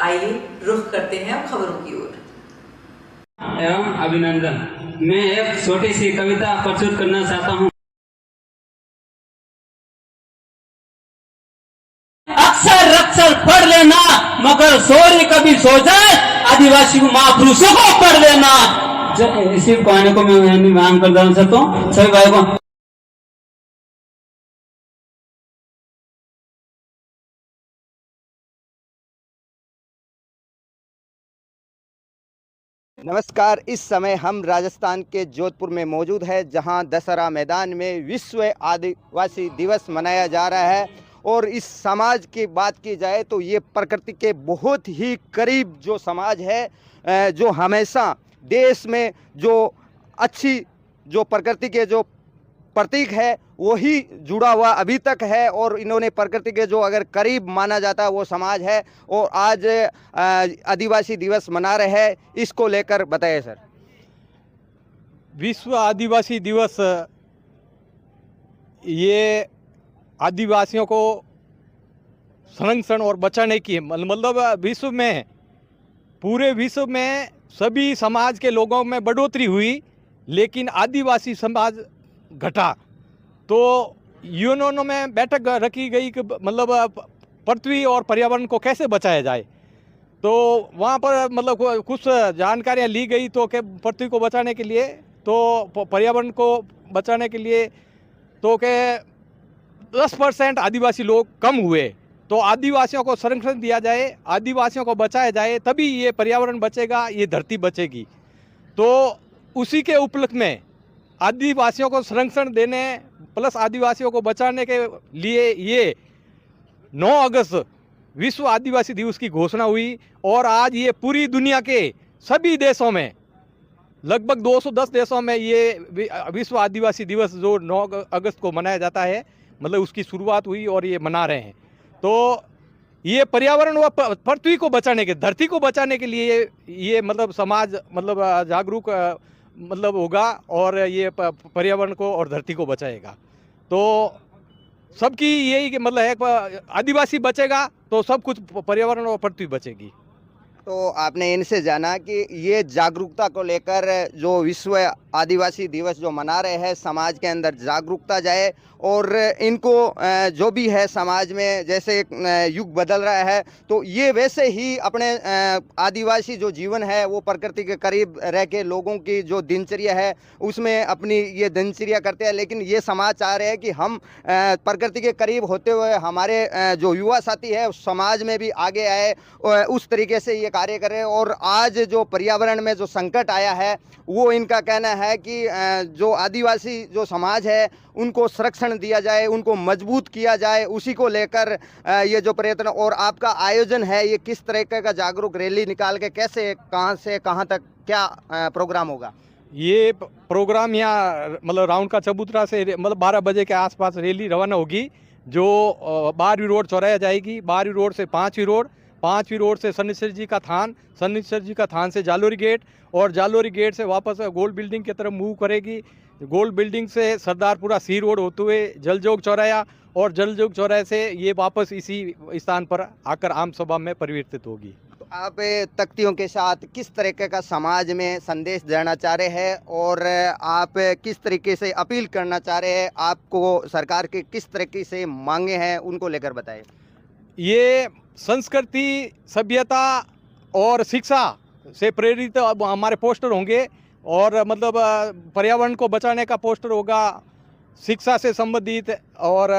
आइए रुख करते हैं अब खबरों की ओर। एवं अभिनंदन। मैं एक छोटी सी कविता प्रस्तुत करना चाहता हूँ। अक्सर अक्सर पढ़ लेना, मगर सोरी कभी सो जाए, आदिवासी महापुरुषों को पढ़ लेना। इसी कहने को मैं मांग प्रदान करता हूँ सभी भाई को। नमस्कार। इस समय हम राजस्थान के जोधपुर में मौजूद है, जहां दशहरा मैदान में विश्व आदिवासी दिवस मनाया जा रहा है। और इस समाज की बात की जाए तो ये प्रकृति के बहुत ही करीब जो समाज है, जो हमेशा देश में जो अच्छी जो प्रकृति के जो प्रतीक है वही जुड़ा हुआ अभी तक है। और इन्होंने प्रकृति के जो अगर करीब माना जाता है वो समाज है। और आज आदिवासी दिवस मना रहे हैं, इसको लेकर बताइए सर। विश्व आदिवासी दिवस ये आदिवासियों को संरक्षण और बचाने की मतलब विश्व में, पूरे विश्व में सभी समाज के लोगों में बढ़ोतरी हुई, लेकिन आदिवासी समाज घटा। तो यूएनओ में बैठक रखी गई कि मतलब पृथ्वी और पर्यावरण को कैसे बचाया जाए। तो वहाँ पर मतलब कुछ जानकारियाँ ली गई तो कि पृथ्वी को बचाने के लिए, तो पर्यावरण को बचाने के लिए तो कि 10% आदिवासी लोग कम हुए, तो आदिवासियों को संरक्षण दिया जाए, आदिवासियों को बचाया जाए, तभी ये पर्यावरण बचेगा, ये धरती बचेगी। तो उसी के उपलक्ष्य में आदिवासियों को संरक्षण देने प्लस आदिवासियों को बचाने के लिए ये 9 अगस्त विश्व आदिवासी दिवस की घोषणा हुई। और आज ये पूरी दुनिया के सभी देशों में, लगभग 210 देशों में ये विश्व आदिवासी दिवस जो 9 अगस्त को मनाया जाता है, मतलब उसकी शुरुआत हुई और ये मना रहे हैं। तो ये पर्यावरण व पृथ्वी को बचाने के, धरती को बचाने के लिए ये मतलब समाज मतलब जागरूक मतलब होगा और ये पर्यावरण को और धरती को बचाएगा। तो सबकी यही मतलब है, आदिवासी बचेगा तो सब कुछ पर्यावरण और पृथ्वी बचेगी। तो आपने इनसे जाना कि ये जागरूकता को लेकर जो विश्व आदिवासी दिवस जो मना रहे हैं, समाज के अंदर जागरूकता जाए और इनको जो भी है समाज में, जैसे युग बदल रहा है तो ये वैसे ही अपने आदिवासी जो जीवन है वो प्रकृति के करीब रह के लोगों की जो दिनचर्या है उसमें अपनी ये दिनचर्या करते हैं। लेकिन ये समाज चाह रहे हैं कि हम प्रकृति के करीब होते हुए हमारे जो युवा साथी है उस समाज में भी आगे आए, उस तरीके से ये कार्य कर रहे हैं। और आज जो पर्यावरण में जो संकट आया है वो इनका कहना है कि जो आदिवासी जो समाज है उनको संरक्षण दिया जाए, उनको मजबूत किया जाए, उसी को लेकर ये जो प्रयत्न और आपका आयोजन है, ये किस तरीके का जागरूक रैली निकाल के कैसे कहाँ से कहाँ तक क्या प्रोग्राम होगा? ये प्रोग्राम यहाँ मतलब राउंड का चबूतरा से मतलब 12 बजे के आसपास रैली रवाना होगी, जो 12वीं रोड चौराया जाएगी। 12वीं रोड से 5वीं रोड, 5वीं रोड से शनिश्चर जी का थान, शनिश्चर जी का थान से जालोरी गेट, और जालोरी गेट से वापस गोल्ड बिल्डिंग की तरफ मूव करेगी। गोल्ड बिल्डिंग से सरदारपुरा सी रोड होते हुए जलजोग चौराया, और जलजोग चौराहे से ये वापस इसी स्थान पर आकर आम सभा में परिवर्तित होगी। तो आप तख्तियों के साथ किस तरीके का समाज में संदेश देना चाह रहे हैं और आप किस तरीके से अपील करना चाह रहे हैं, आपको सरकार के किस तरीके से मांगे हैं उनको लेकर बताएं। ये संस्कृति, सभ्यता और शिक्षा से प्रेरित हमारे पोस्टर होंगे, और मतलब पर्यावरण को बचाने का पोस्टर होगा, शिक्षा से संबंधित और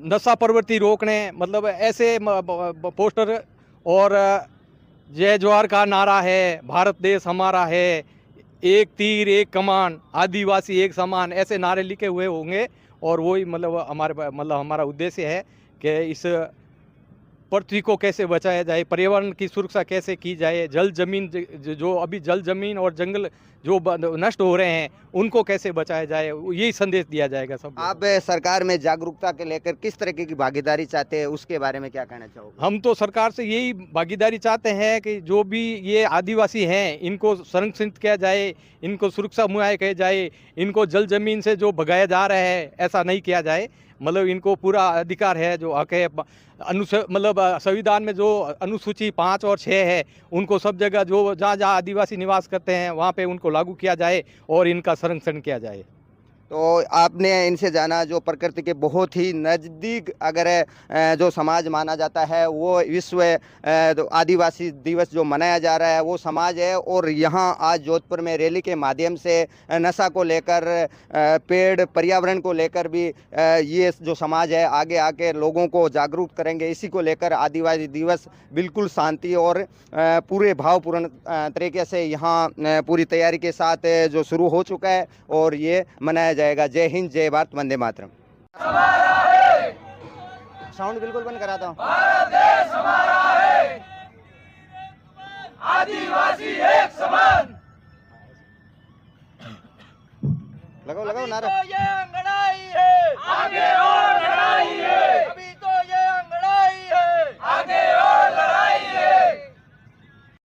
नशा प्रवृत्ति रोकने मतलब ऐसे पोस्टर। और जय जोहार का नारा है, भारत देश हमारा है, एक तीर एक कमान, आदिवासी एक समान, ऐसे नारे लिखे हुए होंगे। और वही मतलब हमारा उद्देश्य है कि इस पृथ्वी को कैसे बचाया जाए, पर्यावरण की सुरक्षा कैसे की जाए, जल जमीन जो अभी जल जमीन और जंगल जो नष्ट हो रहे हैं उनको कैसे बचाया जाए, यही संदेश दिया जाएगा सब। आप सरकार में जागरूकता के लेकर किस तरीके की भागीदारी चाहते हैं, उसके बारे में क्या कहना चाहोगे? हम तो सरकार से यही भागीदारी चाहते हैं कि जो भी ये आदिवासी हैं इनको संरक्षित किया जाए, इनको सुरक्षा मुहैया किया जाए, इनको जल जमीन से जो भगाया जा रहा है ऐसा नहीं किया जाए। मतलब इनको पूरा अधिकार है, जो हक है मतलब संविधान में जो अनुसूची 5 और 6 है, उनको सब जगह जो जहाँ जहाँ आदिवासी निवास करते हैं वहाँ पे उनको लागू किया जाए और इनका संरक्षण किया जाए। तो आपने इनसे जाना जो प्रकृति के बहुत ही नज़दीक अगर जो समाज माना जाता है वो विश्व आदिवासी दिवस जो मनाया जा रहा है वो समाज है। और यहाँ आज जोधपुर में रैली के माध्यम से नशा को लेकर पेड़ पर्यावरण को लेकर भी ये जो समाज है आगे आके लोगों को जागरूक करेंगे। इसी को लेकर आदिवासी दिवस बिल्कुल शांति और पूरे भावपूर्ण तरीके से यहाँ पूरी तैयारी के साथ जो शुरू हो चुका है और ये मनाया जाएगा। जय हिंद, जय भारत, वंदे मातरम। साउंड बिल्कुल बंद कराता हूँ। भारत देश हमारा है, आदिवासी एक समान। लगाओ लगाओ नारा। ये अंगड़ाई है, आगे